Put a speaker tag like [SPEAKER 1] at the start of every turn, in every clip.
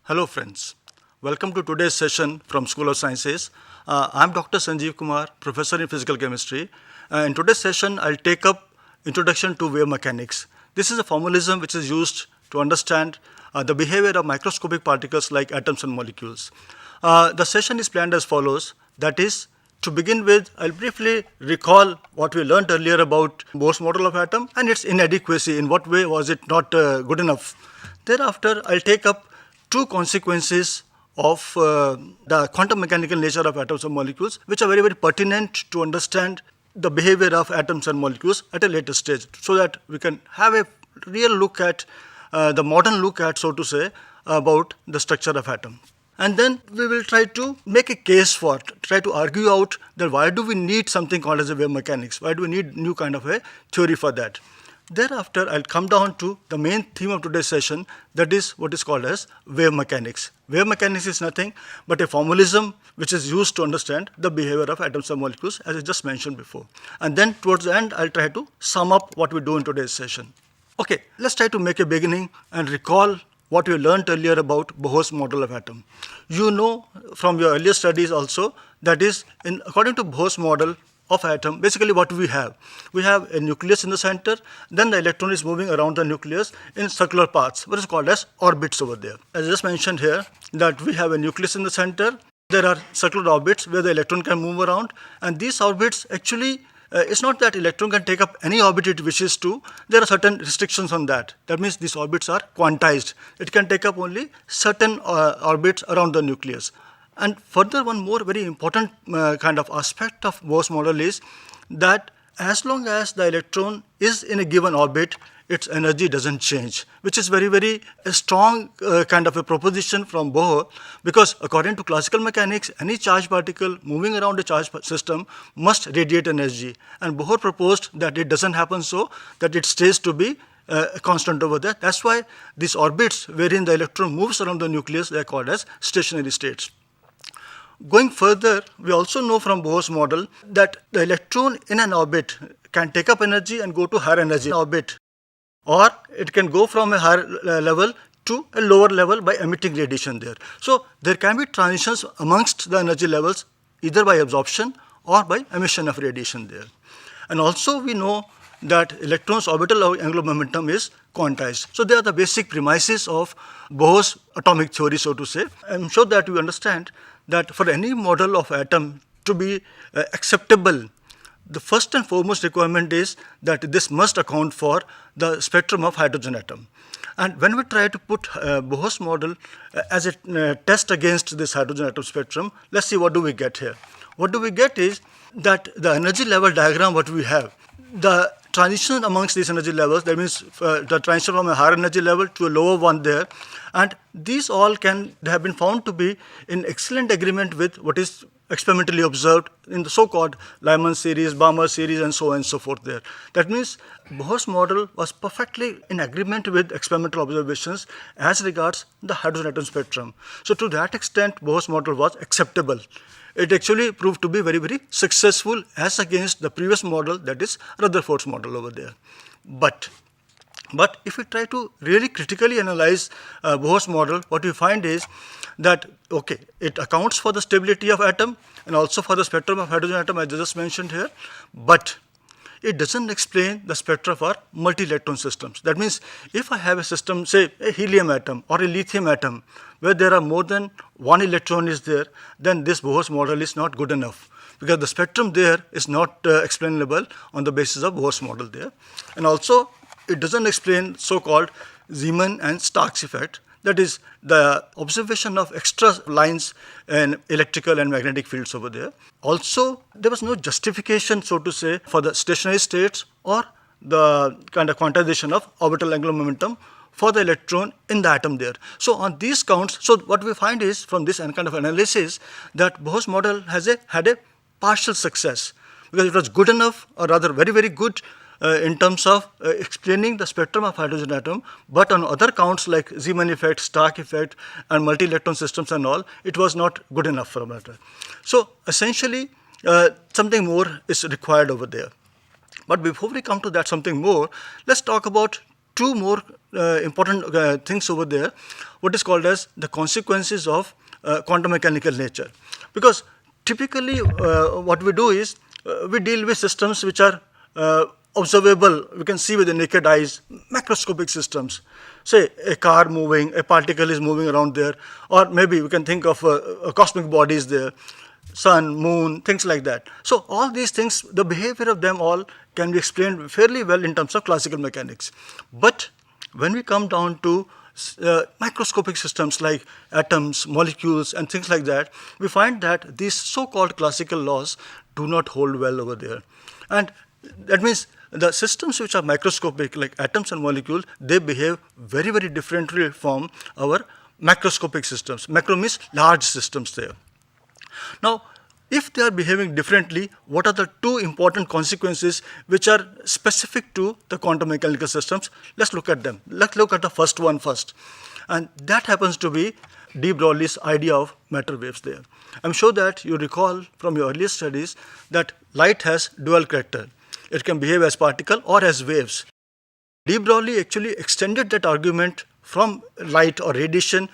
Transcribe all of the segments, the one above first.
[SPEAKER 1] Hello friends, welcome to today's session from School of Sciences. I'm Dr. Sanjeev Kumar, Professor in Physical Chemistry. In today's session, I'll take up Introduction to Wave Mechanics. This is a formalism which is used to understand the behavior of microscopic particles like atoms and molecules. The session is planned as follows. That is, to begin with, I'll briefly recall what we learned earlier about Bohr's model of atom and its inadequacy. In what way was it not good enough? Thereafter, I'll take up two consequences of the quantum mechanical nature of atoms and molecules, which are very, very pertinent to understand the behavior of atoms and molecules at a later stage, so that we can have a real look at the modern look at, so to say, about the structure of atom. And then we will try to make a case for, try to argue out that why do we need something called as a wave mechanics? Why do we need new kind of a theory for that? Thereafter, I'll come down to the main theme of today's session, that is what is called as wave mechanics. Wave mechanics is nothing but a formalism which is used to understand the behavior of atoms and molecules, as I just mentioned before. And then towards the end, I'll try to sum up what we do in today's session. Okay, let's try to make a beginning and recall what we learned earlier about Bohr's model of atom. You know from your earlier studies also, that is, according to Bohr's model of atom, basically what we have a nucleus in the center, then the electron is moving around the nucleus in circular paths, what is called as orbits over there. As I just mentioned here, that we have a nucleus in the center, there are circular orbits where the electron can move around, and these orbits actually, it's not that electron can take up any orbit it wishes to, there are certain restrictions on that. That means these orbits are quantized. It can take up only certain orbits around the nucleus. And further, one more very important kind of aspect of Bohr's model is that as long as the electron is in a given orbit, its energy doesn't change, which is very, very strong kind of a proposition from Bohr, because according to classical mechanics, any charged particle moving around a charged system must radiate energy. And Bohr proposed that it doesn't happen so, that it stays to be constant over there. That's why these orbits wherein the electron moves around the nucleus, they are called as stationary states. Going further, we also know from Bohr's model that the electron in an orbit can take up energy and go to higher energy orbit, or it can go from a higher level to a lower level by emitting radiation there. So there can be transitions amongst the energy levels either by absorption or by emission of radiation there. And also we know that electron's orbital angular momentum is quantized. So they are the basic premises of Bohr's atomic theory, so to say. I'm sure that you understand that for any model of atom to be acceptable, the first and foremost requirement is that this must account for the spectrum of hydrogen atom. And when we try to put Bohr's model as a test against this hydrogen atom spectrum, let's see what do we get here. What do we get is that the energy level diagram what we have, the transition amongst these energy levels, that means the transition from a higher energy level to a lower one there, and these all have been found to be in excellent agreement with what is experimentally observed in the so-called Lyman series, Balmer series, and so on and so forth there. That means Bohr's model was perfectly in agreement with experimental observations as regards the hydrogen atom spectrum. So to that extent, Bohr's model was acceptable. It actually proved to be very, very successful as against the previous model, that is Rutherford's model over there. But if we try to really critically analyze Bohr's model, what we find is that, okay, it accounts for the stability of atom and also for the spectrum of hydrogen atom, as I just mentioned here, but it doesn't explain the spectra for multi-electron systems. That means if I have a system, say a helium atom or a lithium atom, where there are more than one electron is there, then this Bohr's model is not good enough, because the spectrum there is not explainable on the basis of Bohr's model there. And also, it doesn't explain so-called Zeeman and Stark's effect, that is the observation of extra lines in electrical and magnetic fields over there. Also, there was no justification, so to say, for the stationary states or the kind of quantization of orbital angular momentum for the electron in the atom there. So on these counts, so what we find is from this kind of analysis that Bohr's model had a partial success, because it was good enough, or rather very, very good in terms of explaining the spectrum of hydrogen atom, but on other counts like Zeeman effect, Stark effect, and multi-electron systems and all, it was not good enough for a matter. So essentially, something more is required over there. But before we come to that something more, let's talk about two more important things over there, what is called as the consequences of quantum mechanical nature. Because typically what we do is we deal with systems which are observable, we can see with the naked eyes, macroscopic systems. Say a car moving, a particle is moving around there, or maybe we can think of cosmic bodies there, sun, moon, things like that. So all these things, the behavior of them all can be explained fairly well in terms of classical mechanics. But when we come down to microscopic systems like atoms, molecules, and things like that, we find that these so-called classical laws do not hold well over there. And that means the systems which are microscopic, like atoms and molecules, they behave very, very differently from our macroscopic systems. Macro means large systems there. Now, if they are behaving differently, what are the two important consequences which are specific to the quantum mechanical systems? Let's look at them. Let's look at the first one first. And that happens to be de Broglie's idea of matter waves there. I'm sure that you recall from your earlier studies that light has dual character. It can behave as particle or as waves. De Broglie actually extended that argument from light or radiation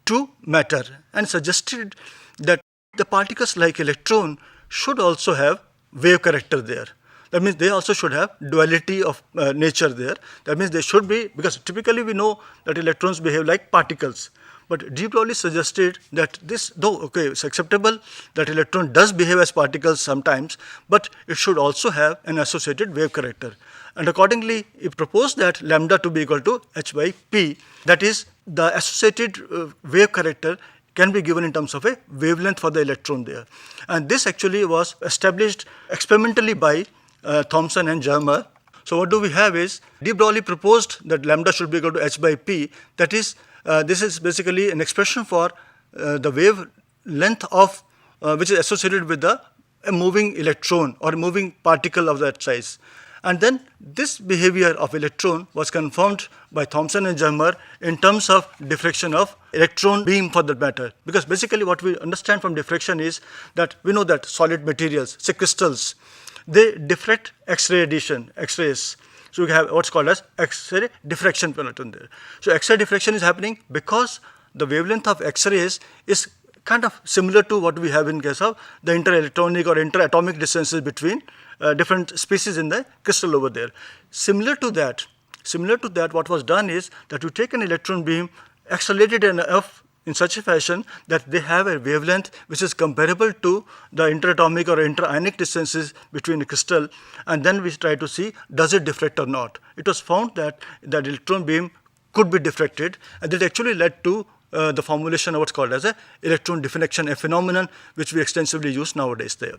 [SPEAKER 1] to matter and suggested that the particles like electron should also have wave character there. That means they also should have duality of nature there. That means they should be, because typically we know that electrons behave like particles. But de Broglie suggested that this, though okay, it's acceptable that electron does behave as particles sometimes, but it should also have an associated wave character. And accordingly, he proposed that lambda to be equal to h by p. That is, the associated wave character can be given in terms of a wavelength for the electron there. And this actually was established experimentally by Thomson and Germer. So what do we have is, de Broglie proposed that lambda should be equal to h by p. That is, this is basically an expression for the wavelength of which is associated with a moving electron or a moving particle of that size. And then this behavior of electron was confirmed by Thomson and Germer in terms of diffraction of electron beam for that matter. Because basically what we understand from diffraction is that we know that solid materials, say crystals, they diffract X-ray radiation, X-rays. So we have what's called as X-ray diffraction pattern there. So X-ray diffraction is happening because the wavelength of X-rays is kind of similar to what we have in case of the interelectronic or interatomic distances between different species in the crystal over there. Similar to that, what was done is that you take an electron beam, accelerated enough in such a fashion that they have a wavelength which is comparable to the interatomic or interionic distances between a crystal, and then we try to see does it diffract or not. It was found that the electron beam could be diffracted, and that actually led to the formulation of what's called as a electron diffraction, a phenomenon which we extensively use nowadays there.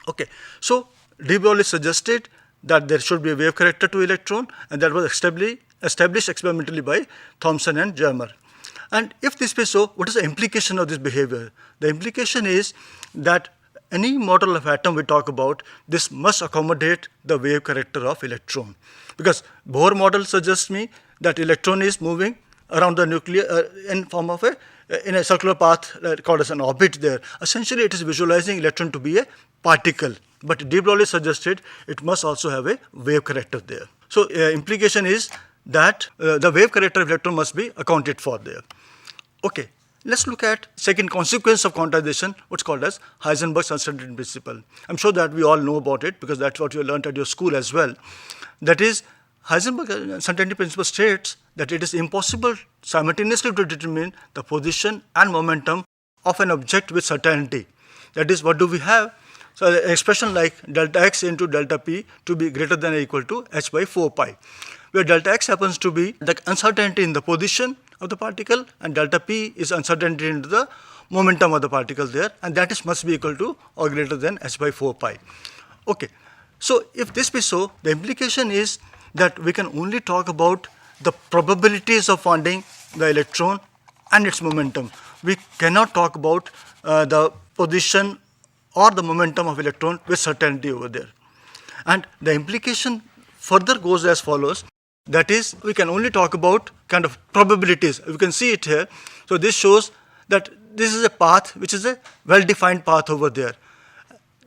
[SPEAKER 1] Okay, so de Broglie suggested that there should be a wave character to electron, and that was established experimentally by Thomson and Germer. And if this be so, what is the implication of this behavior? The implication is that any model of atom we talk about, this must accommodate the wave character of electron. Because Bohr model suggests me that electron is moving around the nucleus in form of in a circular path called as an orbit there. Essentially, it is visualizing electron to be a particle. But de Broglie suggested it must also have a wave character there. So implication is that the wave character of electron must be accounted for there. Okay, let's look at second consequence of quantization, what's called as Heisenberg's uncertainty principle. I'm sure that we all know about it because that's what you learned at your school as well. That is, Heisenberg's uncertainty principle states that it is impossible simultaneously to determine the position and momentum of an object with certainty. That is, what do we have? So an expression like delta x into delta p to be greater than or equal to h by 4 pi, where delta x happens to be the uncertainty in the position of the particle and delta p is uncertainty into the momentum of the particle there, and that is must be equal to or greater than h by 4 pi. Okay, so if this be so, the implication is that we can only talk about the probabilities of finding the electron and its momentum. We cannot talk about the position or the momentum of electron with certainty over there. And the implication further goes as follows. That is, we can only talk about kind of probabilities. You can see it here. So this shows that this is a path which is a well-defined path over there.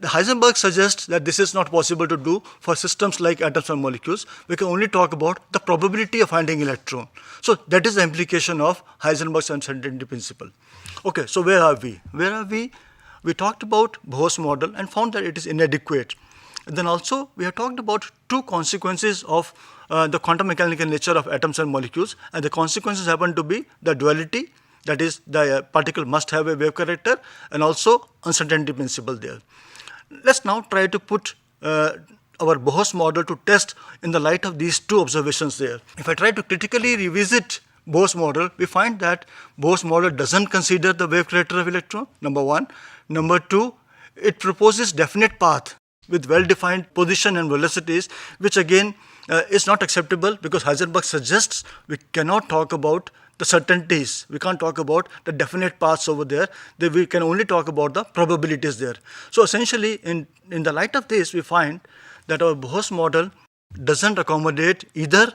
[SPEAKER 1] The Heisenberg suggests that this is not possible to do for systems like atoms and molecules. We can only talk about the probability of finding electron. So that is the implication of Heisenberg's uncertainty principle. Okay, so where are we? Where are we? We talked about Bohr's model and found that it is inadequate. And then also we have talked about two consequences of the quantum mechanical nature of atoms and molecules, and the consequences happen to be the duality, that is the particle must have a wave character, and also uncertainty principle there. Let's now try to put our Bohr's model to test in the light of these two observations there. If I try to critically revisit Bohr's model, we find that Bohr's model doesn't consider the wave character of electron, number one. Number two, it proposes definite path with well-defined position and velocities, which again is not acceptable because Heisenberg suggests we cannot talk about the certainties. We can't talk about the definite paths over there. We can only talk about the probabilities there. So essentially, in the light of this, we find that our Bohr's model doesn't accommodate either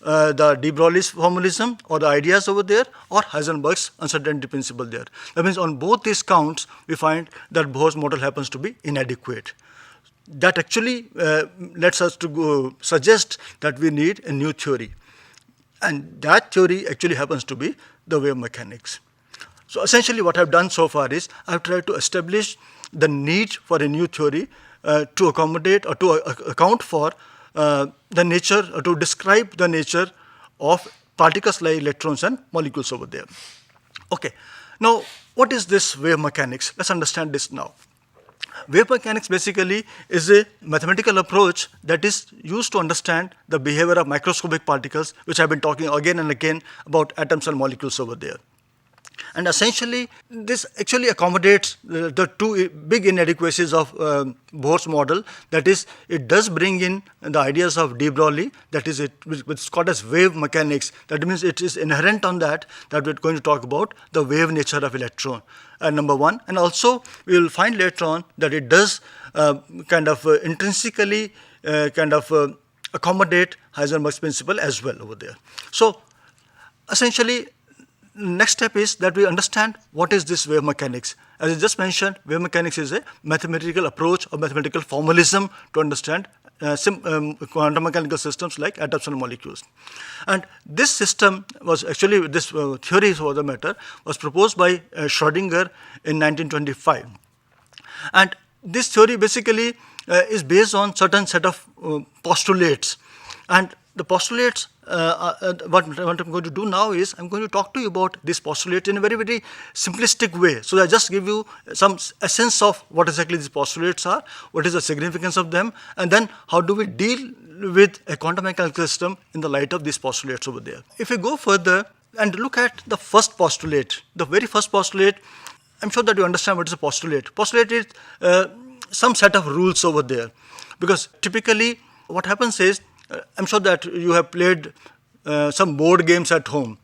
[SPEAKER 1] the de Broglie's formalism or the ideas over there, or Heisenberg's uncertainty principle there. That means on both these counts, we find that Bohr's model happens to be inadequate. That actually lets us to suggest that we need a new theory. And that theory actually happens to be the wave mechanics. So essentially what I've done so far is I've tried to establish the need for a new theory to accommodate or to account for the nature, or to describe the nature of particles like electrons and molecules over there. Okay, now what is this wave mechanics? Let's understand this now. Wave mechanics basically is a mathematical approach that is used to understand the behavior of microscopic particles, which I've been talking again and again about atoms and molecules over there. And essentially, this actually accommodates the two big inadequacies of Bohr's model. That is, it does bring in the ideas of de Broglie, that is, it's called as wave mechanics. That means it is inherent on that we're going to talk about the wave nature of electron, number one. And also, we will find later on that it does intrinsically accommodate Heisenberg's principle as well over there. So, essentially, next step is that we understand what is this wave mechanics. As I just mentioned, wave mechanics is a mathematical approach or mathematical formalism to understand quantum mechanical systems like atoms and molecules. And this system was actually, this theory for the matter, was proposed by Schrödinger in 1925. And this theory basically is based on certain set of postulates. And the postulates, what I'm going to do now is I'm going to talk to you about these postulates in a very, very simplistic way. So I just give you some essence of what exactly these postulates are, what is the significance of them, and then how do we deal with a quantum mechanical system in the light of these postulates over there. If we go further and look at the first postulate, the very first postulate, I'm sure that you understand what is a postulate. Postulate is some set of rules over there, because typically what happens is, I'm sure that you have played some board games at home.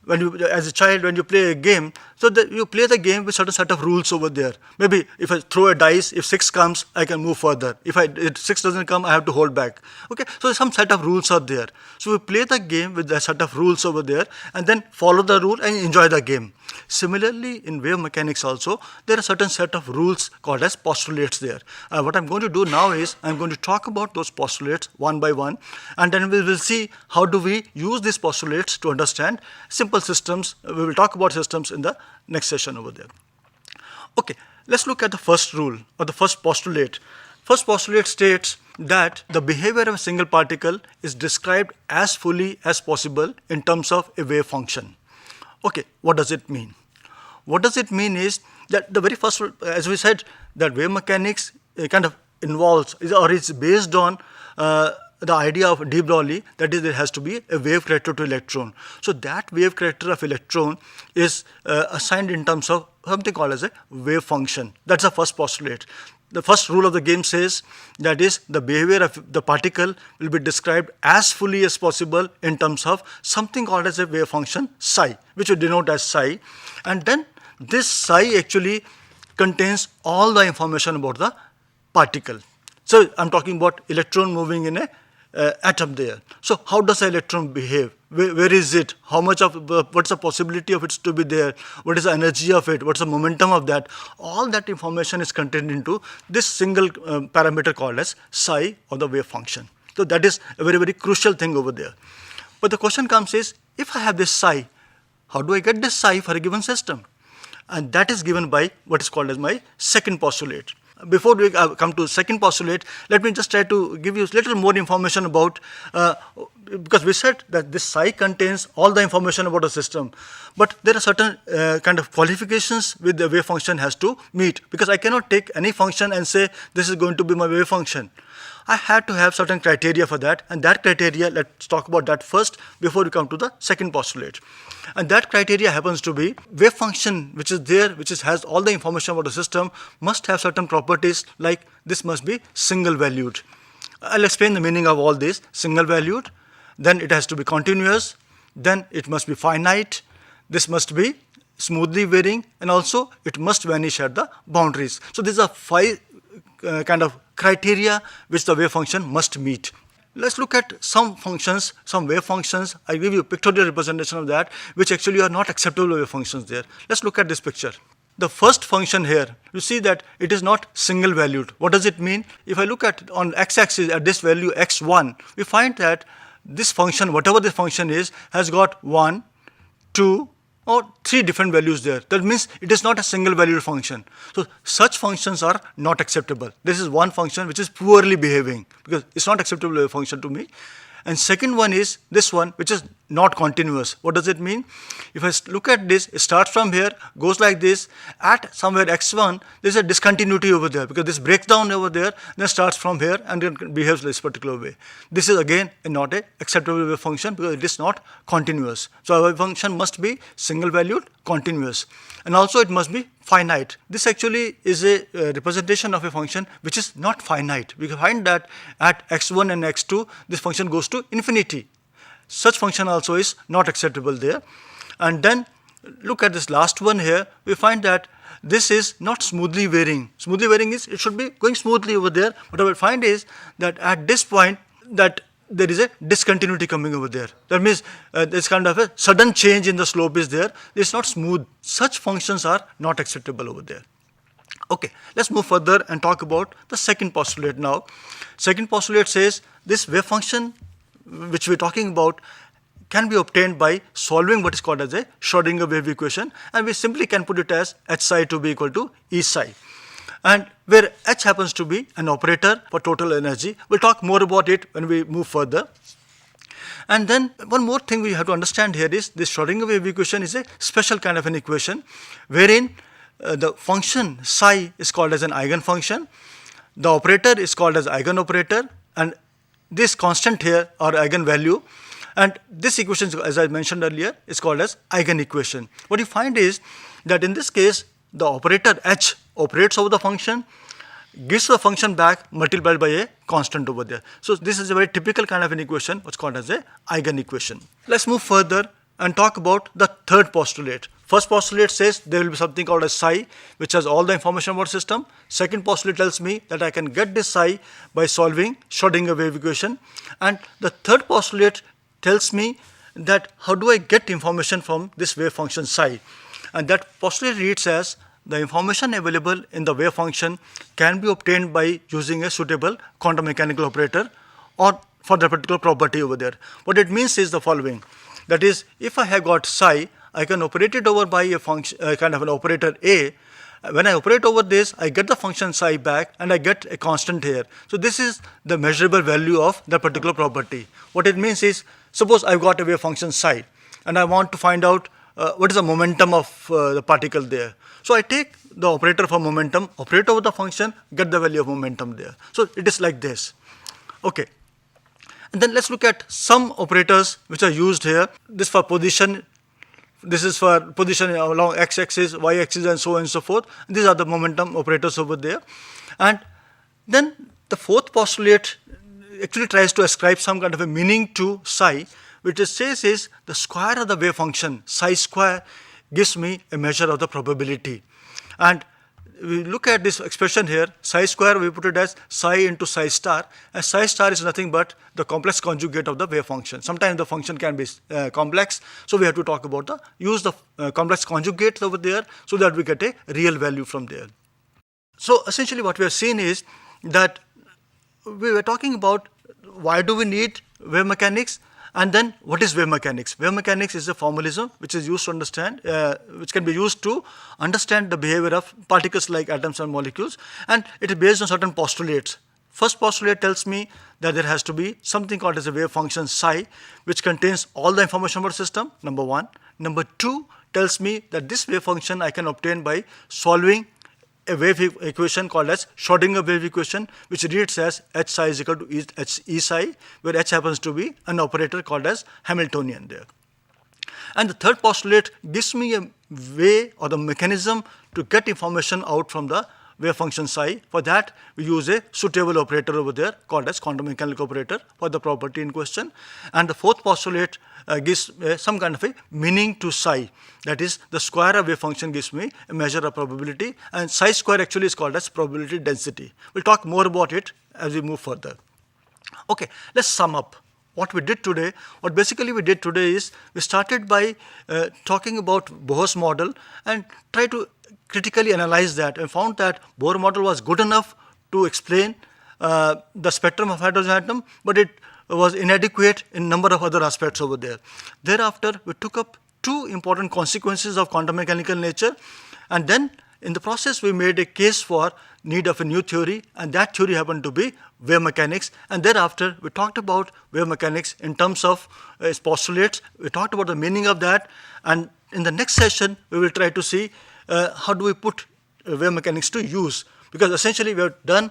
[SPEAKER 1] When you, as a child, when you play a game, so you play the game with certain set of rules over there. Maybe if I throw a dice, if 6 comes, I can move further. If 6 doesn't come, I have to hold back. Okay, so some set of rules are there. So we play the game with a set of rules over there, and then follow the rule and enjoy the game. Similarly, in wave mechanics also, there are certain set of rules called as postulates there. What I'm going to do now is I'm going to talk about those postulates one by one, and then we will see how do we use these postulates to understand simple systems. We will talk about systems in the next session over there. Okay, let's look at the first rule or the first postulate. First postulate states that the behavior of a single particle is described as fully as possible in terms of a wave function. Okay, what does it mean? What does it mean is that the very first, as we said, that wave mechanics kind of involves or is based on the idea of de Broglie, that is, there has to be a wave character to electron. So that wave character of electron is assigned in terms of something called as a wave function. That's the first postulate. The first rule of the game says that is the behavior of the particle will be described as fully as possible in terms of something called as a wave function psi, which we denote as psi. And then this psi actually contains all the information about the particle. So I'm talking about electron moving in a atom there. So how does the electron behave? where is it, how much of, what's the possibility of it to be there, what is the energy of it, what's the momentum of that. All that information is contained into this single parameter called as psi, or the wave function. So that is a very, very crucial thing over there. But the question comes is, if I have this psi, how do I get this psi for a given system? And that is given by what is called as my second postulate. Before we come to second postulate, let me just try to give you a little more information about, because we said that this psi contains all the information about a system, but there are certain kind of qualifications which the wave function has to meet, because I cannot take any function and say this is going to be my wave function. I had to have certain criteria for that, and that criteria, let's talk about that first before we come to the second postulate. And that criteria happens to be wave function which is there, which has all the information about the system, must have certain properties, like this must be single valued. I'll explain the meaning of all this. Single valued, then it has to be continuous, then it must be finite, this must be smoothly varying, and also it must vanish at the boundaries. So these are 5 kind of criteria which the wave function must meet. Let's look at some functions, some wave functions. I give you a pictorial representation of that, which actually are not acceptable wave functions there. Let's look at this picture. The first function here, you see that it is not single valued. What does it mean? If I look at on x-axis at this value x1, we find that this function, whatever the function is, has got 1, 2, or 3 different values there. That means it is not a single valued function. So such functions are not acceptable. This is one function which is poorly behaving, because it's not acceptable wave function to me. And second one is this one, which is not continuous. What does it mean? If I look at this, it starts from here, goes like this. At somewhere x1, there's a discontinuity over there, because this breaks down over there, then starts from here and then behaves this particular way. This is again not a acceptable wave function, because it is not continuous. So a wave function must be single valued, continuous, and also it must be finite. This actually is a representation of a function which is not finite. We can find that at x1 and x2, this function goes to infinity. Such function also is not acceptable there. And then look at this last one here. We find that this is not smoothly varying. Smoothly varying is, it should be going smoothly over there. What I will find is that at this point, that there is a discontinuity coming over there. That means this kind of a sudden change in the slope is there. It's not smooth. Such functions are not acceptable over there. Okay, let's move further and talk about the second postulate now. Second postulate says this wave function which we're talking about can be obtained by solving what is called as a Schrodinger wave equation, and we simply can put it as h psi to be equal to E psi. And where h happens to be an operator for total energy. We'll talk more about it when we move further. And then one more thing we have to understand here is this Schrodinger wave equation is a special kind of an equation, wherein the function psi is called as an eigenfunction, the operator is called as eigenoperator, and this constant here or eigenvalue, and this equation, as I mentioned earlier, is called as eigenequation. What you find is that in this case, the operator h operates over the function, gives the function back multiplied by a constant over there. So this is a very typical kind of an equation, what's called as a eigenequation. Let's move further and talk about the third postulate. First postulate says there will be something called a psi, which has all the information about system. Second postulate tells me that I can get this psi by solving Schrodinger wave equation. And the third postulate tells me that how do I get information from this wave function psi. And that postulate reads as the information available in the wave function can be obtained by using a suitable quantum mechanical operator or for the particular property over there. What it means is the following. That is, if I have got psi, I can operate it over by a function, kind of an operator A. When I operate over this, I get the function psi back and I get a constant here. So this is the measurable value of the particular property. What it means is, suppose I've got a wave function psi and I want to find out what is the momentum of the particle there. So I take the operator for momentum, operate over the function, get the value of momentum there. So it is like this. Okay. And then let's look at some operators which are used here. This for position. This is for position along x-axis, y-axis, and so on and so forth. These are the momentum operators over there. And then the fourth postulate actually tries to ascribe some kind of a meaning to psi, which it says is the square of the wave function, psi square, gives me a measure of the probability. And we look at this expression here, psi square, we put it as psi into psi star, and psi star is nothing but the complex conjugate of the wave function. Sometimes the function can be complex, so we have to talk about use the complex conjugate over there so that we get a real value from there. So essentially what we have seen is that we were talking about why do we need wave mechanics, and then what is wave mechanics. Wave mechanics is a formalism which is used to understand, which can be used to understand the behavior of particles like atoms and molecules, and it is based on certain postulates. First postulate tells me that there has to be something called as a wave function psi, which contains all the information about the system, number one. Number two tells me that this wave function I can obtain by solving a wave equation called as Schrodinger wave equation, which reads as h psi is equal to E psi, where h happens to be an operator called as Hamiltonian there. And the third postulate gives me a way or the mechanism to get information out from the wave function psi. For that, we use a suitable operator over there called as quantum mechanical operator for the property in question. And the fourth postulate gives some kind of a meaning to psi. That is, the square of wave function gives me a measure of probability, and psi square actually is called as probability density. We'll talk more about it as we move further. Okay, let's sum up what we did today. What basically we did today is we started by talking about Bohr's model and try to critically analyze that, and found that Bohr model was good enough to explain the spectrum of hydrogen atom, but it was inadequate in number of other aspects over there. Thereafter, we took up two important consequences of quantum mechanical nature, and then in the process we made a case for need of a new theory, and that theory happened to be wave mechanics. And thereafter we talked about wave mechanics in terms of its postulates. We talked about the meaning of that, and in the next session we will try to see how do we put wave mechanics to use, because essentially we have done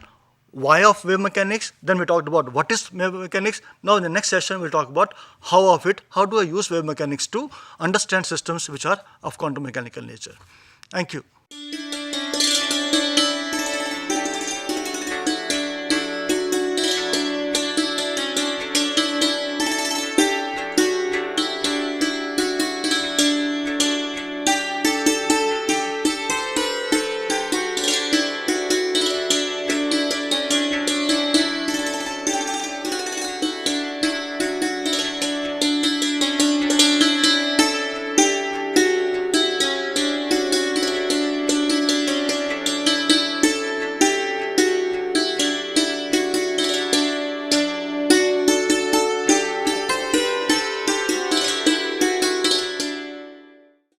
[SPEAKER 1] why of wave mechanics, then we talked about what is wave mechanics. Now in the next session we'll talk about how of it, how do I use wave mechanics to understand systems which are of quantum mechanical nature. Thank you.